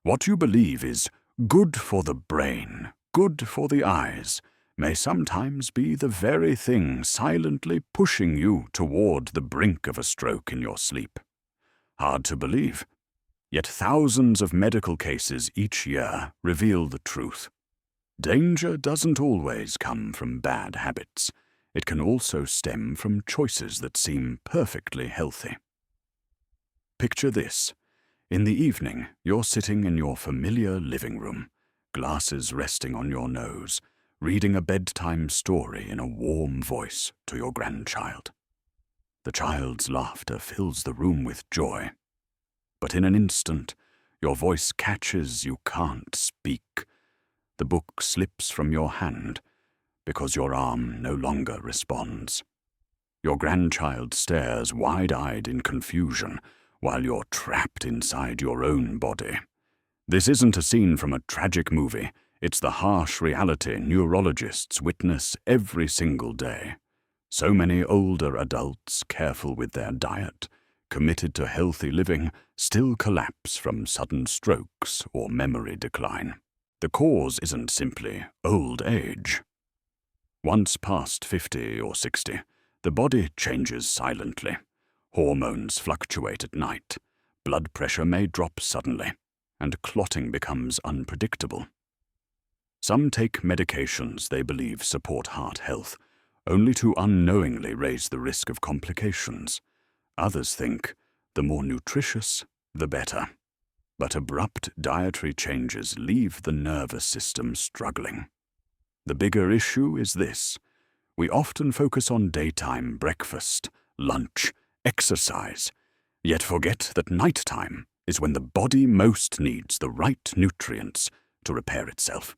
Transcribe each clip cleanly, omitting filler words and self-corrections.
What you believe is good for the brain, good for the eyes, may sometimes be the very thing silently pushing you toward the brink of a stroke in your sleep. Hard to believe, yet thousands of medical cases each year reveal the truth. Danger doesn't always come from bad habits. It can also stem from choices that seem perfectly healthy. Picture this. In the evening, you're sitting in your familiar living room, glasses resting on your nose, reading a bedtime story in a warm voice to your grandchild. The child's laughter fills the room with joy. But in an instant, your voice catches you can't speak. The book slips from your hand because your arm no longer responds. Your grandchild stares wide-eyed in confusion while you're trapped inside your own body. This isn't a scene from a tragic movie. It's the harsh reality neurologists witness every single day. So many older adults, careful with their diet, committed to healthy living, still collapse from sudden strokes or memory decline. The cause isn't simply old age. Once past 50 or 60, the body changes silently. Hormones fluctuate at night, blood pressure may drop suddenly, and clotting becomes unpredictable. Some take medications they believe support heart health, only to unknowingly raise the risk of complications. Others think the more nutritious, the better. But abrupt dietary changes leave the nervous system struggling. The bigger issue is this. We often focus on daytime breakfast, lunch, exercise, yet forget that nighttime is when the body most needs the right nutrients to repair itself.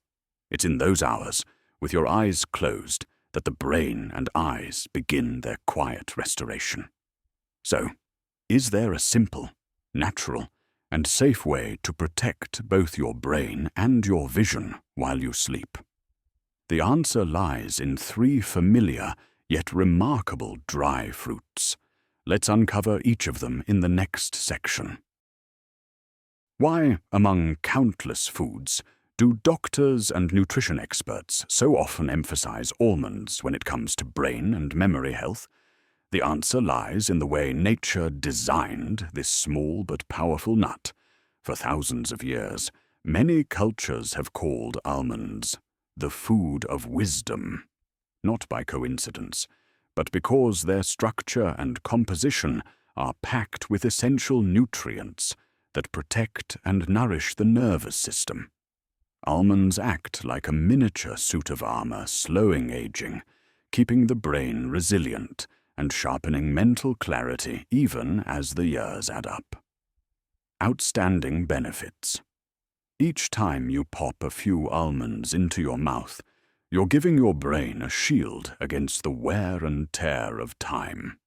It's in those hours, with your eyes closed, that the brain and eyes begin their quiet restoration. So, is there a simple, natural, and safe way to protect both your brain and your vision while you sleep? The answer lies in 3 familiar yet remarkable dry fruits. Let's uncover each of them in the next section. Why, among countless foods, do doctors and nutrition experts so often emphasize almonds when it comes to brain and memory health? The answer lies in the way nature designed this small but powerful nut. For thousands of years, many cultures have called almonds the food of wisdom, not by coincidence, but because their structure and composition are packed with essential nutrients that protect and nourish the nervous system. Almonds act like a miniature suit of armor, slowing aging, keeping the brain resilient and sharpening mental clarity even as the years add up. Outstanding benefits. Each time you pop a few almonds into your mouth, you're giving your brain a shield against the wear and tear of time.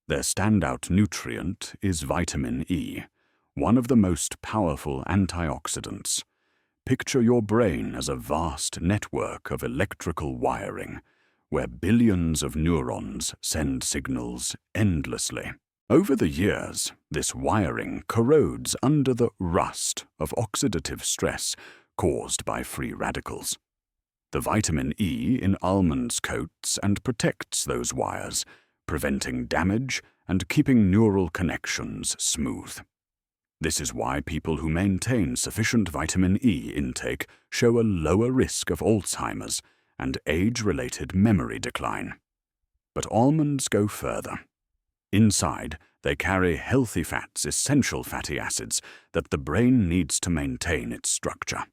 Their standout nutrient is vitamin E, one of the most powerful antioxidants. Picture your brain as a vast network of electrical wiring, where billions of neurons send signals endlessly. Over the years, this wiring corrodes under the rust of oxidative stress caused by free radicals. The vitamin E in almonds coats and protects those wires, preventing damage and keeping neural connections smooth. This is why people who maintain sufficient vitamin E intake show a lower risk of Alzheimer's and age-related memory decline. But almonds go further. Inside, they carry healthy fats, essential fatty acids that the brain needs to maintain its structure.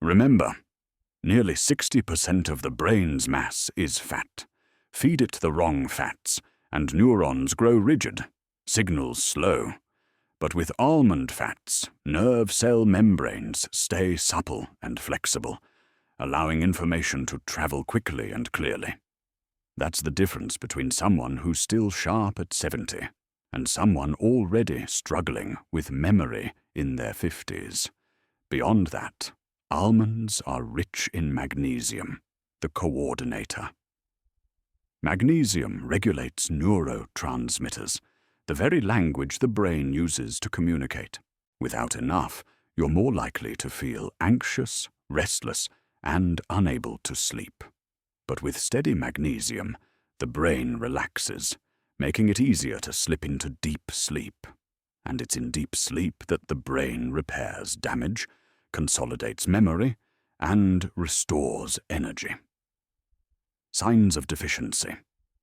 Remember, nearly 60% of the brain's mass is fat. Feed it the wrong fats, and neurons grow rigid, signals slow. But with almond fats, nerve cell membranes stay supple and flexible, allowing information to travel quickly and clearly. That's the difference between someone who's still sharp at 70 and someone already struggling with memory in their 50s. Beyond that, almonds are rich in magnesium, the coordinator. Magnesium regulates neurotransmitters, the very language the brain uses to communicate. Without enough, you're more likely to feel anxious, restless, and unable to sleep. But with steady magnesium, the brain relaxes, making it easier to slip into deep sleep. And it's in deep sleep that the brain repairs damage, consolidates memory, and restores energy. Signs of deficiency.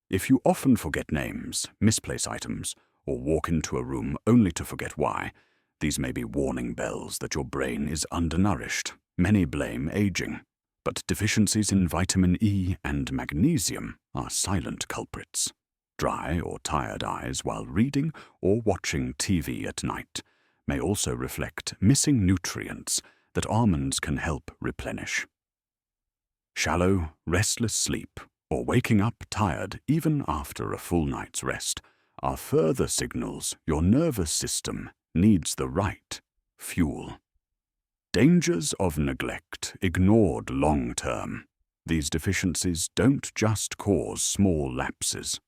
If you often forget names, misplace items, or walk into a room only to forget why, these may be warning bells that your brain is undernourished. Many blame aging, but deficiencies in vitamin E and magnesium are silent culprits. Dry or tired eyes while reading or watching TV at night may also reflect missing nutrients that almonds can help replenish. Shallow, restless sleep, or waking up tired even after a full night's rest, are further signals your nervous system needs the right fuel. Dangers of neglect ignored long term. These deficiencies don't just cause small lapses.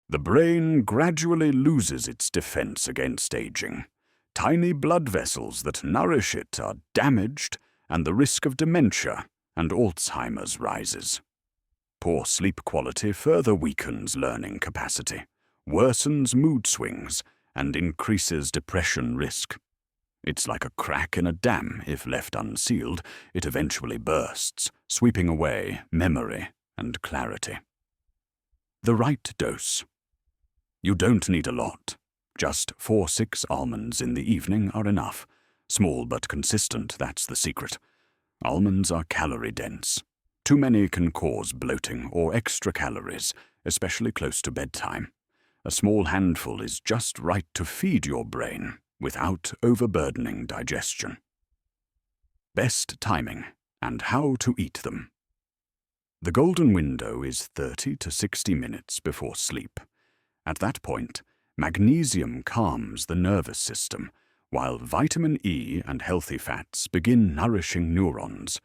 The brain gradually loses its defense against aging. Tiny blood vessels that nourish it are damaged, and the risk of dementia and Alzheimer's rises. Poor sleep quality further weakens learning capacity, worsens mood swings, and increases depression risk. It's like a crack in a dam. If left unsealed, it eventually bursts, sweeping away memory and clarity. The right dose. You don't need a lot. Just 4-6 almonds in the evening are enough. Small but consistent, that's the secret. Almonds are calorie-dense. Too many can cause bloating or extra calories, especially close to bedtime. A small handful is just right to feed your brain without overburdening digestion. Best timing and how to eat them. The golden window is 30 to 60 minutes before sleep. At that point, magnesium calms the nervous system, while vitamin E and healthy fats begin nourishing neurons.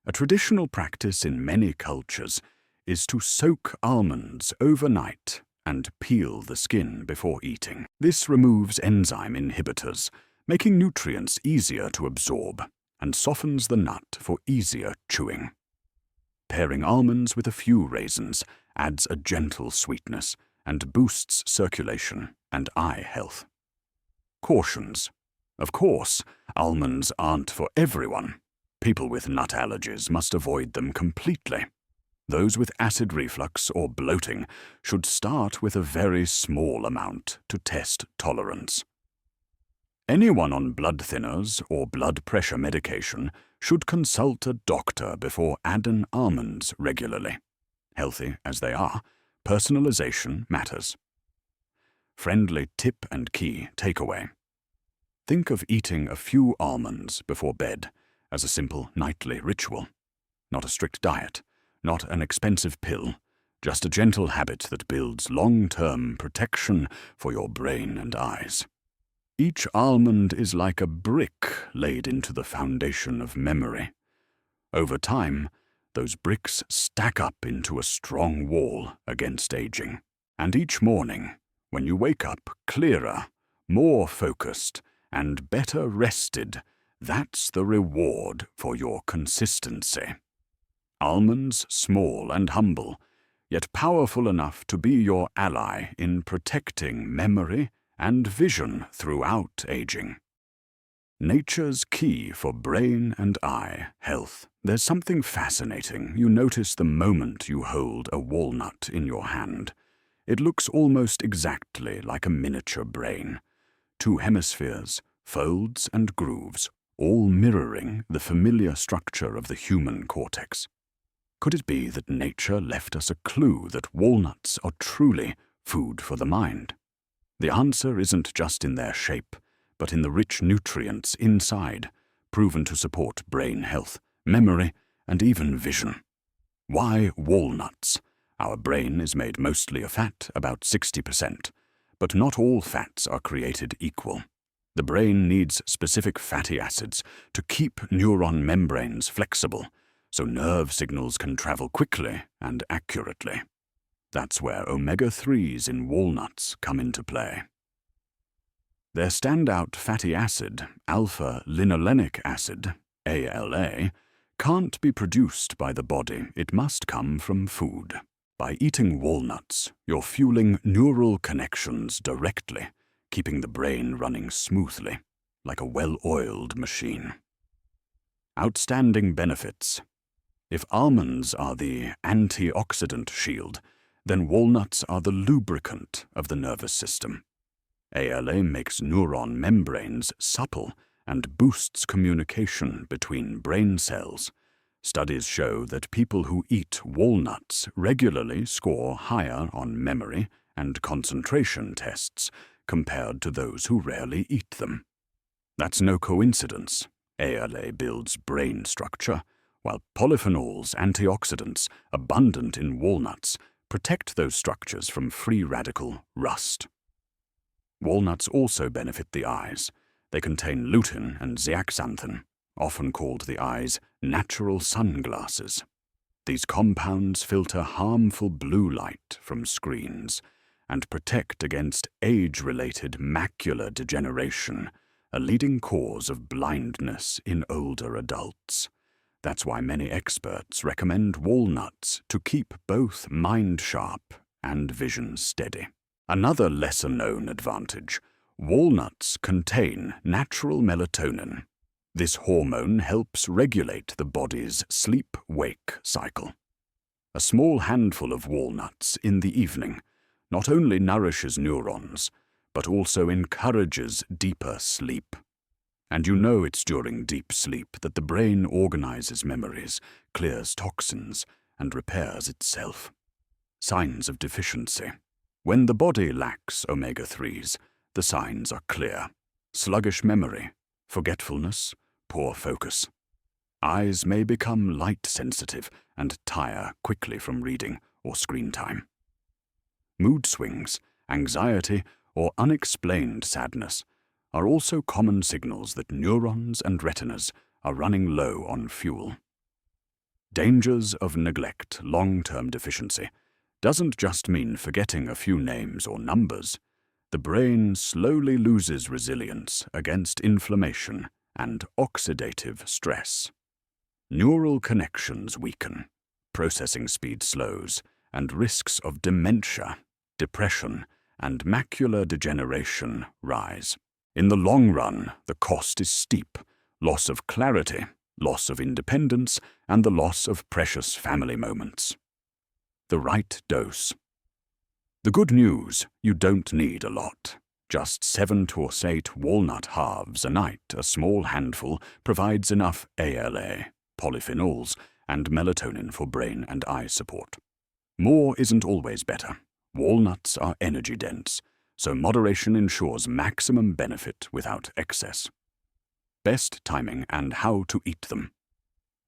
A traditional practice in many cultures is to soak almonds overnight and peel the skin before eating. This removes enzyme inhibitors, making nutrients easier to absorb, and softens the nut for easier chewing. Pairing almonds with a few raisins adds a gentle sweetness and boosts circulation and eye health. Cautions. Of course, almonds aren't for everyone. People with nut allergies must avoid them completely. Those with acid reflux or bloating should start with a very small amount to test tolerance. Anyone on blood thinners or blood pressure medication should consult a doctor before adding almonds regularly. Healthy as they are, personalization matters. Friendly tip and key takeaway. Think of eating a few almonds before bed as a simple nightly ritual. Not a strict diet, not an expensive pill, just a gentle habit that builds long-term protection for your brain and eyes. Each almond is like a brick laid into the foundation of memory. Over time, those bricks stack up into a strong wall against aging. And each morning, when you wake up clearer, more focused, and better rested, that's the reward for your consistency. Almonds, small and humble, yet powerful enough to be your ally in protecting memory and vision throughout aging. Nature's key for brain and eye health. There's something fascinating you notice the moment you hold a walnut in your hand. It looks almost exactly like a miniature brain. 2 hemispheres, folds and grooves, all mirroring the familiar structure of the human cortex. Could it be that nature left us a clue that walnuts are truly food for the mind? The answer isn't just in their shape, but in the rich nutrients inside, proven to support brain health, memory, and even vision. Why walnuts? Our brain is made mostly of fat, about 60%, but not all fats are created equal. The brain needs specific fatty acids to keep neuron membranes flexible, so nerve signals can travel quickly and accurately. That's where omega-3s in walnuts come into play. Their standout fatty acid, alpha-linolenic acid, ALA, can't be produced by the body. It must come from food. By eating walnuts, you're fueling neural connections directly, keeping the brain running smoothly, like a well-oiled machine. Outstanding benefits. If almonds are the antioxidant shield, then walnuts are the lubricant of the nervous system. ALA makes neuron membranes supple and boosts communication between brain cells. Studies show that people who eat walnuts regularly score higher on memory and concentration tests compared to those who rarely eat them. That's no coincidence. ALA builds brain structure, while polyphenols, antioxidants abundant in walnuts, protect those structures from free radical rust. Walnuts also benefit the eyes. They contain lutein and zeaxanthin, often called the eye's natural sunglasses. These compounds filter harmful blue light from screens and protect against age-related macular degeneration, a leading cause of blindness in older adults. That's why many experts recommend walnuts to keep both mind sharp and vision steady. Another lesser-known advantage: walnuts contain natural melatonin. This hormone helps regulate the body's sleep-wake cycle. A small handful of walnuts in the evening not only nourishes neurons, but also encourages deeper sleep. And you know it's during deep sleep that the brain organizes memories, clears toxins, and repairs itself. Signs of deficiency. When the body lacks omega-3s, the signs are clear: sluggish memory, forgetfulness, poor focus. Eyes may become light-sensitive and tire quickly from reading or screen time. Mood swings, anxiety, or unexplained sadness are also common signals that neurons and retinas are running low on fuel. Dangers of neglect, long-term deficiency, doesn't just mean forgetting a few names or numbers. The brain slowly loses resilience against inflammation and oxidative stress. Neural connections weaken, processing speed slows, and risks of dementia, depression, and macular degeneration rise. In the long run, the cost is steep: loss of clarity, loss of independence, and the loss of precious family moments. The right dose. The good news: you don't need a lot. Just 7 to 8 walnut halves a night, a small handful, provides enough ALA, polyphenols, and melatonin for brain and eye support. More isn't always better. Walnuts are energy-dense, so moderation ensures maximum benefit without excess. Best timing and how to eat them.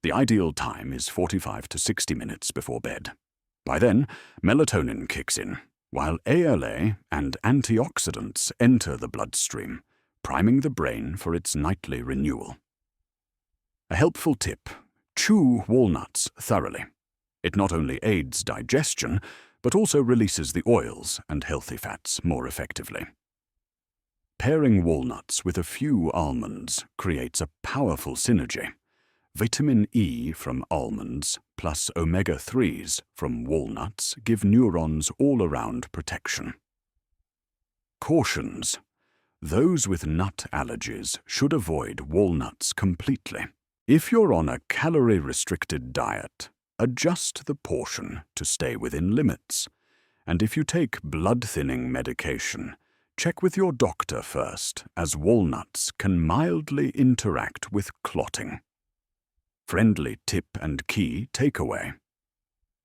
The ideal time is 45 to 60 minutes before bed. By then, melatonin kicks in, while ALA and antioxidants enter the bloodstream, priming the brain for its nightly renewal. A helpful tip: chew walnuts thoroughly. It not only aids digestion, but also releases the oils and healthy fats more effectively. Pairing walnuts with a few almonds creates a powerful synergy. Vitamin E from almonds plus omega-3s from walnuts give neurons all-around protection. Cautions: those with nut allergies should avoid walnuts completely. If you're on a calorie-restricted diet, adjust the portion to stay within limits. And if you take blood-thinning medication, check with your doctor first, as walnuts can mildly interact with clotting. Friendly tip and key takeaway: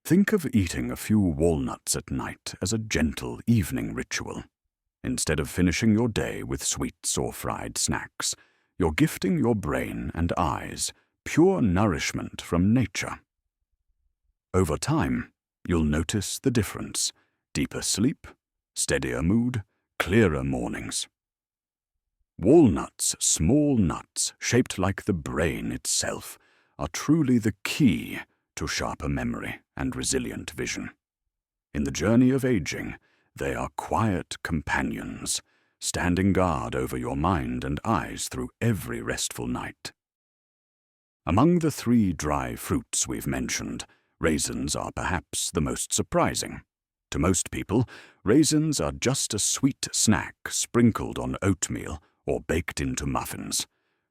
think of eating a few walnuts at night as a gentle evening ritual. Instead of finishing your day with sweets or fried snacks, you're gifting your brain and eyes pure nourishment from nature. Over time, you'll notice the difference: deeper sleep, steadier mood, clearer mornings. Walnuts, small nuts shaped like the brain itself, are truly the key to sharper memory and resilient vision. In the journey of aging, they are quiet companions, standing guard over your mind and eyes through every restful night. Among the 3 dry fruits we've mentioned, raisins are perhaps the most surprising. To most people, raisins are just a sweet snack sprinkled on oatmeal or baked into muffins.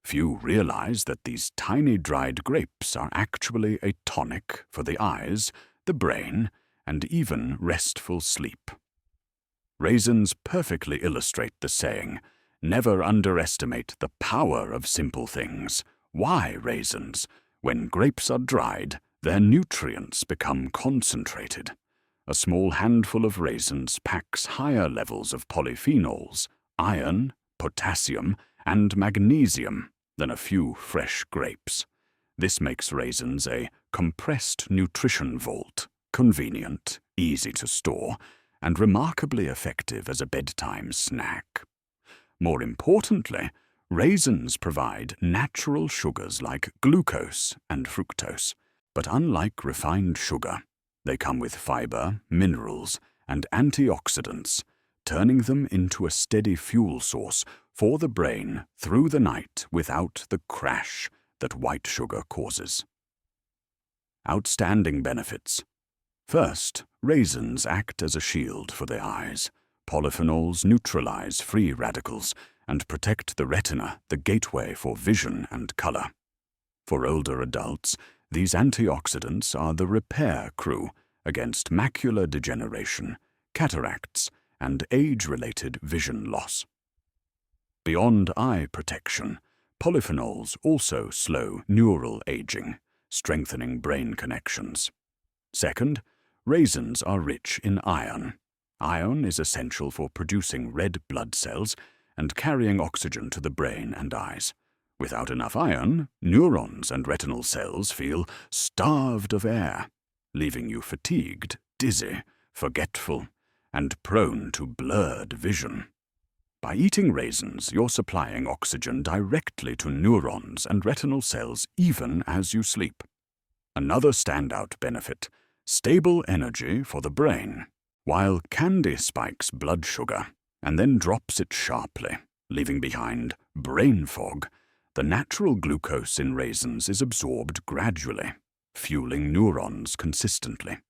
Few realize that these tiny dried grapes are actually a tonic for the eyes, the brain, and even restful sleep. Raisins perfectly illustrate the saying, "Never underestimate the power of simple things." Why raisins? When grapes are dried, their nutrients become concentrated. A small handful of raisins packs higher levels of polyphenols, iron, potassium, and magnesium than a few fresh grapes. This makes raisins a compressed nutrition vault, convenient, easy to store, and remarkably effective as a bedtime snack. More importantly, raisins provide natural sugars like glucose and fructose, but unlike refined sugar, they come with fiber, minerals, and antioxidants, turning them into a steady fuel source for the brain through the night without the crash that white sugar causes. Outstanding benefits. First, raisins act as a shield for the eyes. Polyphenols neutralize free radicals and protect the retina, the gateway for vision and color. For older adults, these antioxidants are the repair crew against macular degeneration, cataracts, and age-related vision loss. Beyond eye protection, polyphenols also slow neural aging, strengthening brain connections. Second, raisins are rich in iron. Iron is essential for producing red blood cells and carrying oxygen to the brain and eyes. Without enough iron, neurons and retinal cells feel starved of air, leaving you fatigued, dizzy, forgetful, and prone to blurred vision. By eating raisins, you're supplying oxygen directly to neurons and retinal cells even as you sleep. Another standout benefit: stable energy for the brain. While candy spikes blood sugar and then drops it sharply, leaving behind brain fog, the natural glucose in raisins is absorbed gradually, fueling neurons consistently.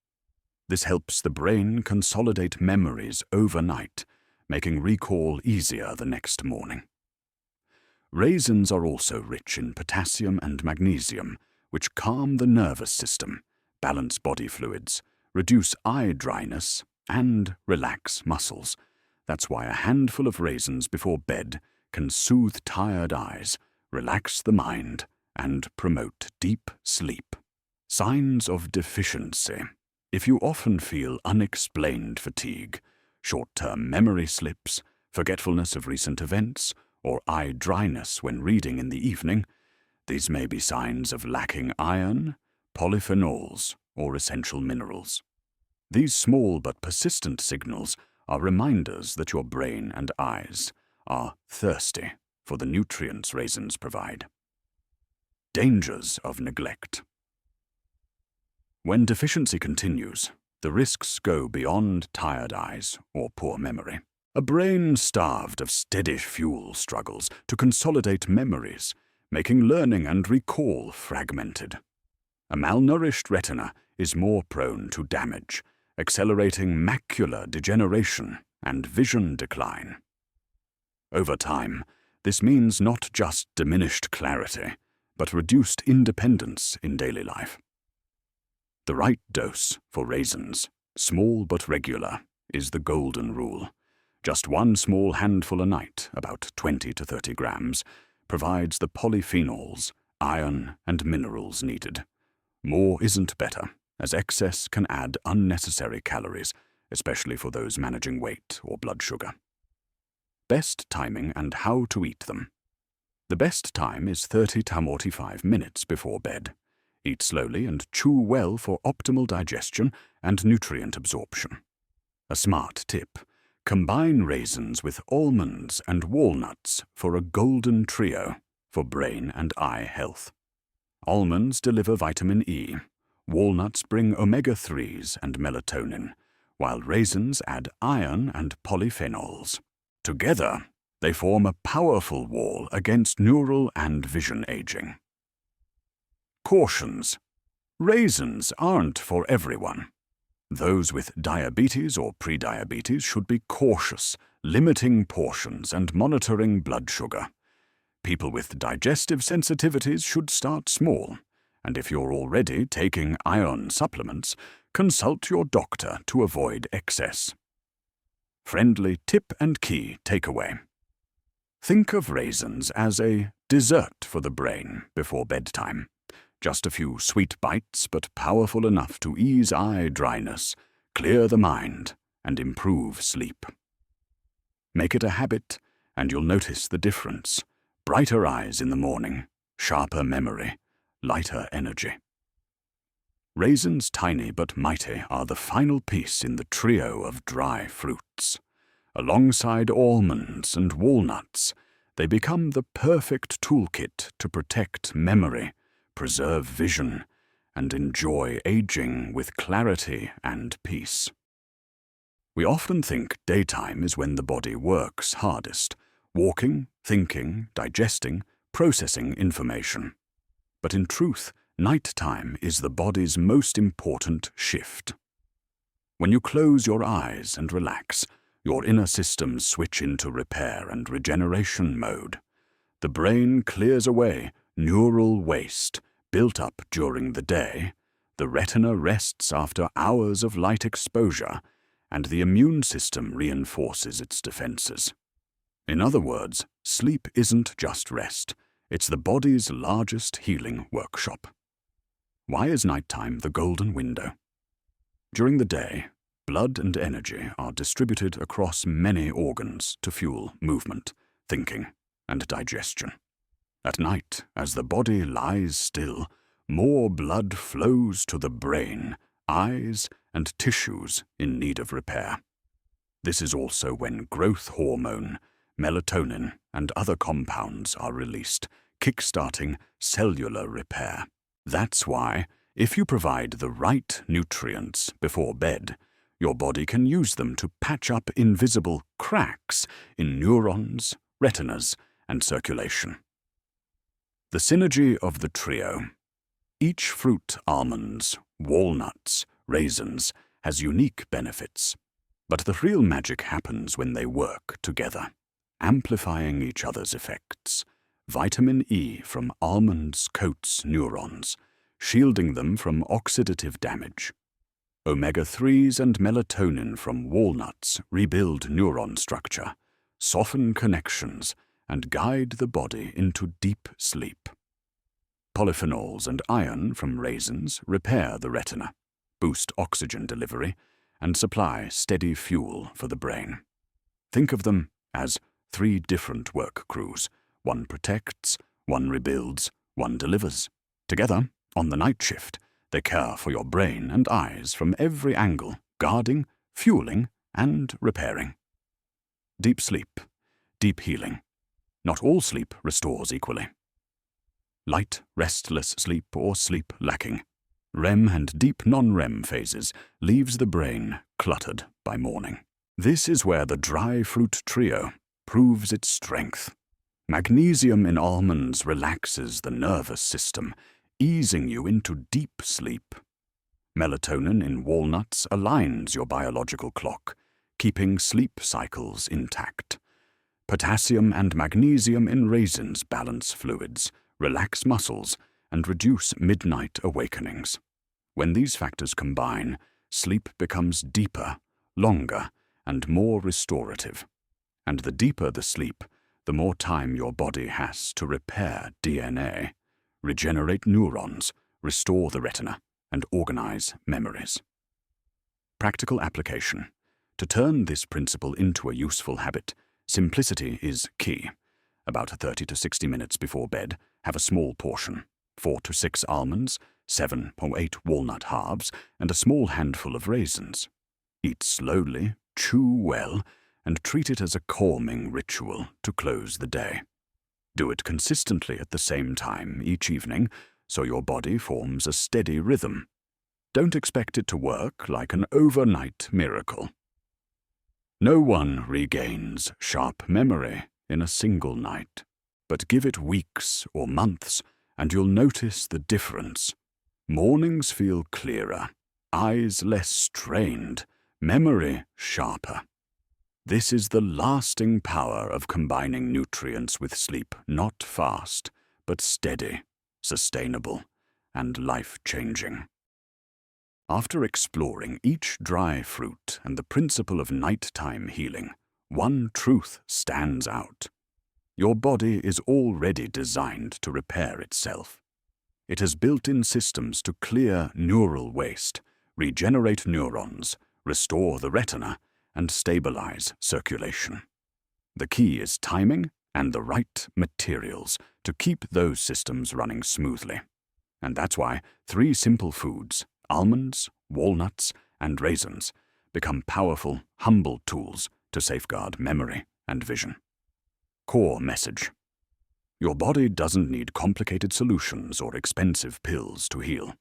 This helps the brain consolidate memories overnight, making recall easier the next morning. Raisins are also rich in potassium and magnesium, which calm the nervous system, balance body fluids, reduce eye dryness, and relax muscles. That's why a handful of raisins before bed can soothe tired eyes, relax the mind, and promote deep sleep. Signs of deficiency. If you often feel unexplained fatigue, short-term memory slips, forgetfulness of recent events, or eye dryness when reading in the evening, these may be signs of lacking iron, polyphenols, or essential minerals. These small but persistent signals are reminders that your brain and eyes are thirsty for the nutrients raisins provide. Dangers of neglect. When deficiency continues, the risks go beyond tired eyes or poor memory. A brain starved of steady fuel struggles to consolidate memories, making learning and recall fragmented. A malnourished retina is more prone to damage, accelerating macular degeneration and vision decline. Over time, this means not just diminished clarity, but reduced independence in daily life. The right dose for raisins, small but regular, is the golden rule. Just one small handful a night, about 20 to 30 grams, provides the polyphenols, iron, and minerals needed. More isn't better, as excess can add unnecessary calories, especially for those managing weight or blood sugar. Best timing and how to eat them. The best time is 30 to 45 minutes before bed. Eat slowly and chew well for optimal digestion and nutrient absorption. A smart tip: combine raisins with almonds and walnuts for a golden trio for brain and eye health. Almonds deliver vitamin E, walnuts bring omega-3s and melatonin, while raisins add iron and polyphenols. Together, they form a powerful wall against neural and vision aging. Cautions. Raisins aren't for everyone. Those with diabetes or prediabetes should be cautious, limiting portions and monitoring blood sugar. People with digestive sensitivities should start small, and if you're already taking iron supplements, consult your doctor to avoid excess. Friendly tip and key takeaway. Think of raisins as a dessert for the brain before bedtime. Just a few sweet bites, but powerful enough to ease eye dryness, clear the mind, and improve sleep. Make it a habit, and you'll notice the difference. Brighter eyes in the morning, sharper memory, lighter energy. Raisins, tiny but mighty, are the final piece in the trio of dry fruits. Alongside almonds and walnuts, they become the perfect toolkit to protect memory, preserve vision, and enjoy aging with clarity and peace. We often think daytime is when the body works hardest, walking, thinking, digesting, processing information. But in truth, nighttime is the body's most important shift. When you close your eyes and relax, your inner systems switch into repair and regeneration mode. The brain clears away neural waste built up during the day, the retina rests after hours of light exposure, and the immune system reinforces its defenses. In other words, sleep isn't just rest, it's the body's largest healing workshop. Why is nighttime the golden window? During the day, blood and energy are distributed across many organs to fuel movement, thinking, and digestion. At night, as the body lies still, more blood flows to the brain, eyes, and tissues in need of repair. This is also when growth hormone, melatonin, and other compounds are released, kickstarting cellular repair. That's why, if you provide the right nutrients before bed, your body can use them to patch up invisible cracks in neurons, retinas, and circulation. The synergy of the trio. Each fruit, almonds, walnuts, raisins, has unique benefits, but the real magic happens when they work together, amplifying each other's effects. Vitamin E from almonds coats neurons, shielding them from oxidative damage. Omega-3s and melatonin from walnuts rebuild neuron structure, soften connections, and guide the body into deep sleep. Polyphenols and iron from raisins repair the retina, boost oxygen delivery, and supply steady fuel for the brain. Think of them as 3 different work crews. One protects, one rebuilds, one delivers. Together, on the night shift, they care for your brain and eyes from every angle, guarding, fueling, and repairing. Deep sleep, deep healing. Not all sleep restores equally. Light, restless sleep or sleep lacking. REM and deep non-REM phases leaves the brain cluttered by morning. This is where the dry fruit trio proves its strength. Magnesium in almonds relaxes the nervous system, easing you into deep sleep. Melatonin in walnuts aligns your biological clock, keeping sleep cycles intact. Potassium and magnesium in raisins balance fluids, relax muscles, and reduce midnight awakenings. When these factors combine, sleep becomes deeper, longer, and more restorative. And the deeper the sleep, the more time your body has to repair DNA, regenerate neurons, restore the retina, and organize memories. Practical application. To turn this principle into a useful habit, simplicity is key. About 30 to 60 minutes before bed, have a small portion, 4 to 6 almonds, 7 or 8 walnut halves, and a small handful of raisins. Eat slowly, chew well, and treat it as a calming ritual to close the day. Do it consistently at the same time each evening, so your body forms a steady rhythm. Don't expect it to work like an overnight miracle. No one regains sharp memory in a single night, but give it weeks or months and you'll notice the difference. Mornings feel clearer, eyes less strained, memory sharper. This is the lasting power of combining nutrients with sleep, not fast, but steady, sustainable, and life-changing. After exploring each dry fruit and the principle of nighttime healing, one truth stands out. Your body is already designed to repair itself. It has built-in systems to clear neural waste, regenerate neurons, restore the retina, and stabilize circulation. The key is timing and the right materials to keep those systems running smoothly. And that's why 3 simple foods, almonds, walnuts, and raisins, become powerful, humble tools to safeguard memory and vision. Core message: your body doesn't need complicated solutions or expensive pills to heal.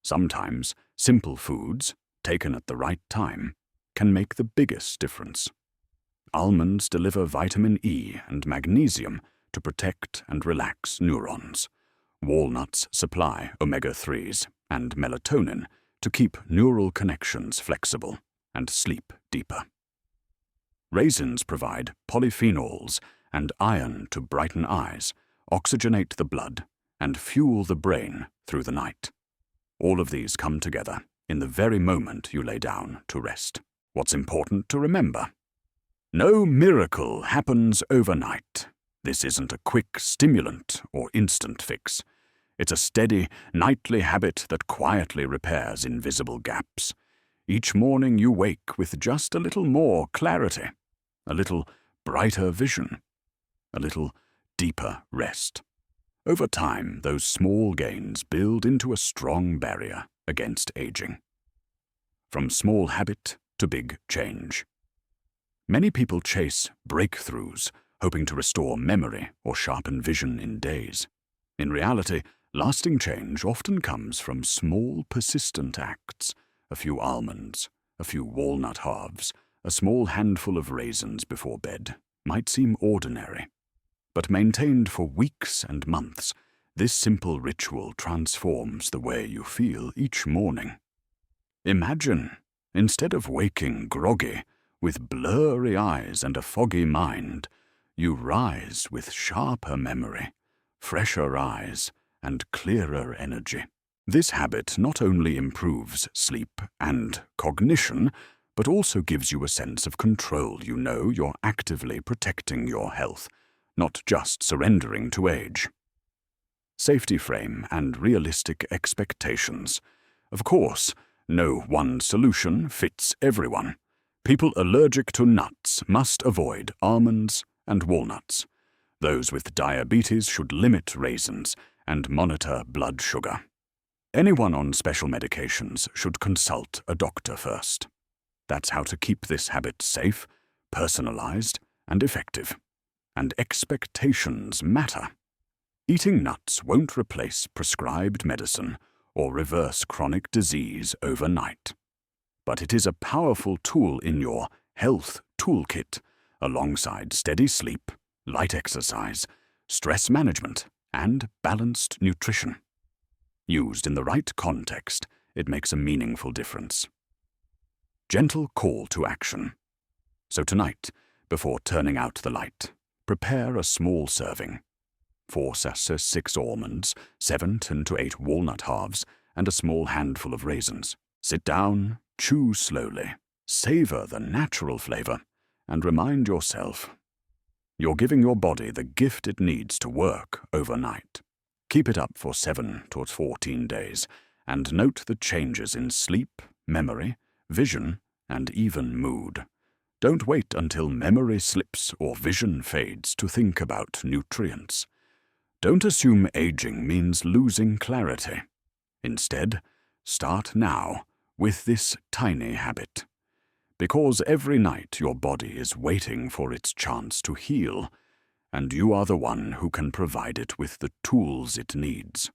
Sometimes simple foods, taken at the right time, can make the biggest difference. Almonds deliver vitamin E and magnesium to protect and relax neurons. Walnuts supply omega-3s and melatonin to keep neural connections flexible and sleep deeper. Raisins provide polyphenols and iron to brighten eyes, oxygenate the blood, and fuel the brain through the night. All of these come together in the very moment you lay down to rest. What's important to remember? No miracle happens overnight. This isn't a quick stimulant or instant fix. It's a steady, nightly habit that quietly repairs invisible gaps. Each morning you wake with just a little more clarity, a little brighter vision, a little deeper rest. Over time, those small gains build into a strong barrier against aging. From small habit to big change. Many people chase breakthroughs, hoping to restore memory or sharpen vision in days. In reality, lasting change often comes from small, persistent acts. A few almonds, a few walnut halves, a small handful of raisins before bed might seem ordinary. But maintained for weeks and months, this simple ritual transforms the way you feel each morning. Imagine, instead of waking groggy, with blurry eyes and a foggy mind, you rise with sharper memory, fresher eyes, and clearer energy. This habit not only improves sleep and cognition, but also gives you a sense of control. You know you're actively protecting your health, not just surrendering to age. Safety frame and realistic expectations. Of course, no one solution fits everyone. People allergic to nuts must avoid almonds and walnuts. Those with diabetes should limit raisins and monitor blood sugar. Anyone on special medications should consult a doctor first. That's how to keep this habit safe, personalized, and effective. And expectations matter. Eating nuts won't replace prescribed medicine or reverse chronic disease overnight. But it is a powerful tool in your health toolkit, alongside steady sleep, light exercise, stress management, and balanced nutrition. Used in the right context, it makes a meaningful difference. Gentle call to action. So tonight, before turning out the light, prepare a small serving. 4 to 6 almonds, 7 to 8 walnut halves, and a small handful of raisins. Sit down, chew slowly, savor the natural flavor, and remind yourself, you're giving your body the gift it needs to work overnight. Keep it up for 7 to 14 days, and note the changes in sleep, memory, vision, and even mood. Don't wait until memory slips or vision fades to think about nutrients. Don't assume aging means losing clarity. Instead, start now with this tiny habit. Because every night your body is waiting for its chance to heal, and you are the one who can provide it with the tools it needs.